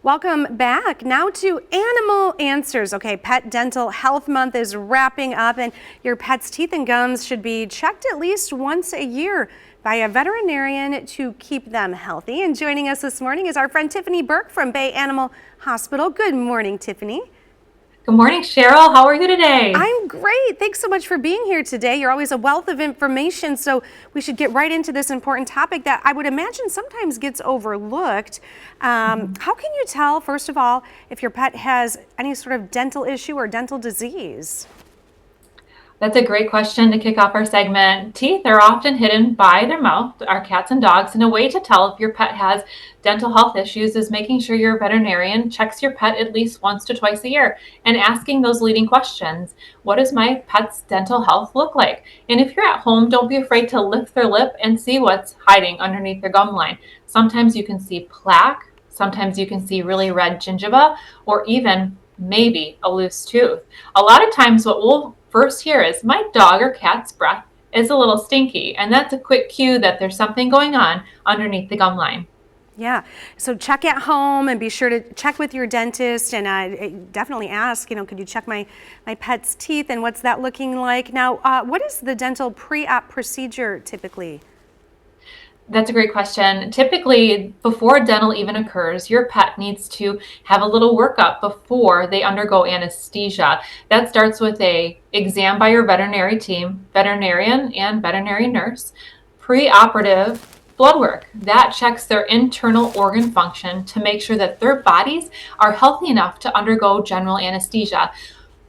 Welcome back. Now to Animal Answers. Okay, Pet Dental Health Month is wrapping up, and your pet's teeth and gums should be checked at least once a year by a veterinarian to keep them healthy. And joining us this morning is our friend Tiffany Burk from Bay Animal Hospital. Good morning, Tiffany. Good morning, Cheryl. How are you today? I'm great. Thanks so much for being here today. You're always a wealth of information, so we should get right into this important topic that I would imagine sometimes gets overlooked. How can you tell, first of all, if your pet has any sort of dental issue or dental disease? That's a great question to kick off our segment. Teeth are often hidden by their mouth, our cats and dogs, and a way to tell if your pet has dental health issues is making sure your veterinarian checks your pet at least once to twice a year and asking those leading questions. What does my pet's dental health look like? And if you're at home, don't be afraid to lift their lip and see what's hiding underneath their gum line. Sometimes you can see plaque, sometimes you can see really red gingiva, or even maybe a loose tooth. A lot of times what we'll first hear is my dog or cat's breath is a little stinky, and that's a quick cue that there's something going on underneath the gum line. Yeah, so check at home and be sure to check with your dentist and definitely ask, could you check my pet's teeth and what's that looking like? Now, what is the dental pre-op procedure typically? That's a great question. Typically, before dental even occurs, your pet needs to have a little workup before they undergo anesthesia. That starts with a exam by your veterinary team, veterinarian and veterinary nurse, preoperative blood work. That checks their internal organ function to make sure that their bodies are healthy enough to undergo general anesthesia.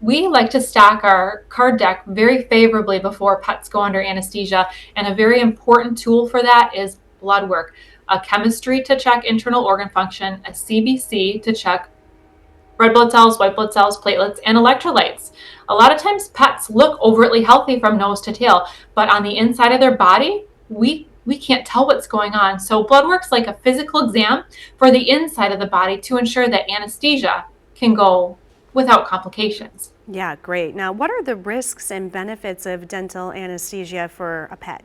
We like to stack our card deck very favorably before pets go under anesthesia, and a very important tool for that is blood work. A chemistry to check internal organ function, a CBC to check red blood cells, white blood cells, platelets, and electrolytes. A lot of times pets look overtly healthy from nose to tail, but on the inside of their body, we can't tell what's going on. So blood work's like a physical exam for the inside of the body to ensure that anesthesia can go without complications. Yeah, great. Now, what are the risks and benefits of dental anesthesia for a pet?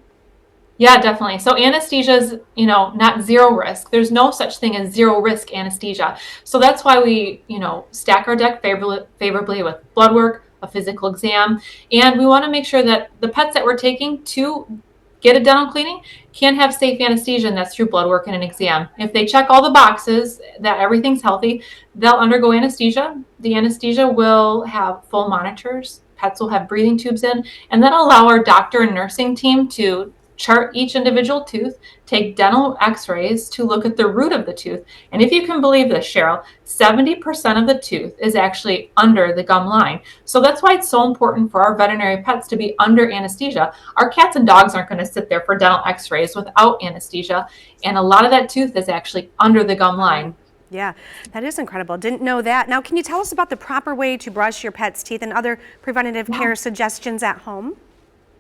Yeah, definitely. So anesthesia is, not zero risk. There's no such thing as zero risk anesthesia. So that's why we, stack our deck favorably with blood work, a physical exam, and we want to make sure that the pets that we're taking to get a dental cleaning can have safe anesthesia, and that's through blood work and an exam. If they check all the boxes that everything's healthy, they'll undergo anesthesia. The anesthesia will have full monitors. Pets will have breathing tubes in, and that'll allow our doctor and nursing team to chart each individual tooth, take dental x-rays to look at the root of the tooth. And if you can believe this, Cheryl, 70% of the tooth is actually under the gum line. So that's why it's so important for our veterinary pets to be under anesthesia. Our cats and dogs aren't going to sit there for dental x-rays without anesthesia. And a lot of that tooth is actually under the gum line. Yeah, that is incredible. Didn't know that. Now, can you tell us about the proper way to brush your pet's teeth and other preventative care suggestions at home?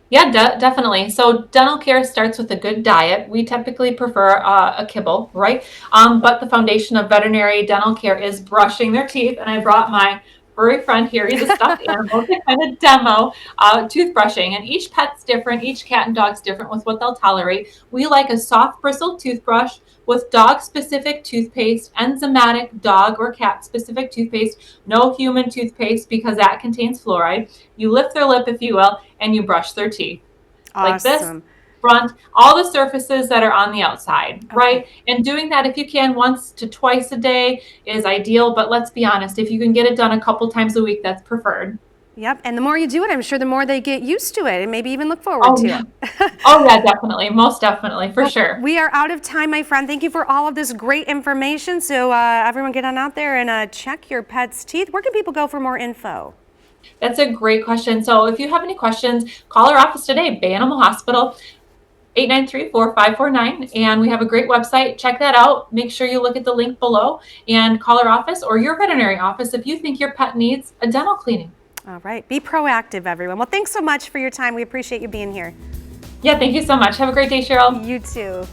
Yeah, definitely. So dental care starts with a good diet. We typically prefer a kibble, right? But the foundation of veterinary dental care is brushing their teeth. And I brought my furry friend here. He's a stuffed animal to kind of demo toothbrushing. And each pet's different. Each cat and dog's different with what they'll tolerate. We like a soft bristled toothbrush with dog-specific toothpaste, enzymatic dog or cat-specific toothpaste, no human toothpaste because that contains fluoride. You lift their lip, if you will, and you brush their teeth. Awesome. Like this, front, all the surfaces that are on the outside, right? And doing that, if you can, once to twice a day is ideal, but let's be honest, if you can get it done a couple times a week, that's preferred. Yep, and the more you do it, I'm sure the more they get used to it and maybe even look forward to it. Oh, yeah, definitely. Most definitely, for sure. We are out of time, my friend. Thank you for all of this great information. So everyone get on out there and check your pet's teeth. Where can people go for more info? That's a great question. So if you have any questions, call our office today, Bay Animal Hospital, 893-4549. And we have a great website. Check that out. Make sure you look at the link below and call our office or your veterinary office if you think your pet needs a dental cleaning. All right. Be proactive, everyone. Well, thanks so much for your time. We appreciate you being here. Yeah, thank you so much. Have a great day, Cheryl. You too.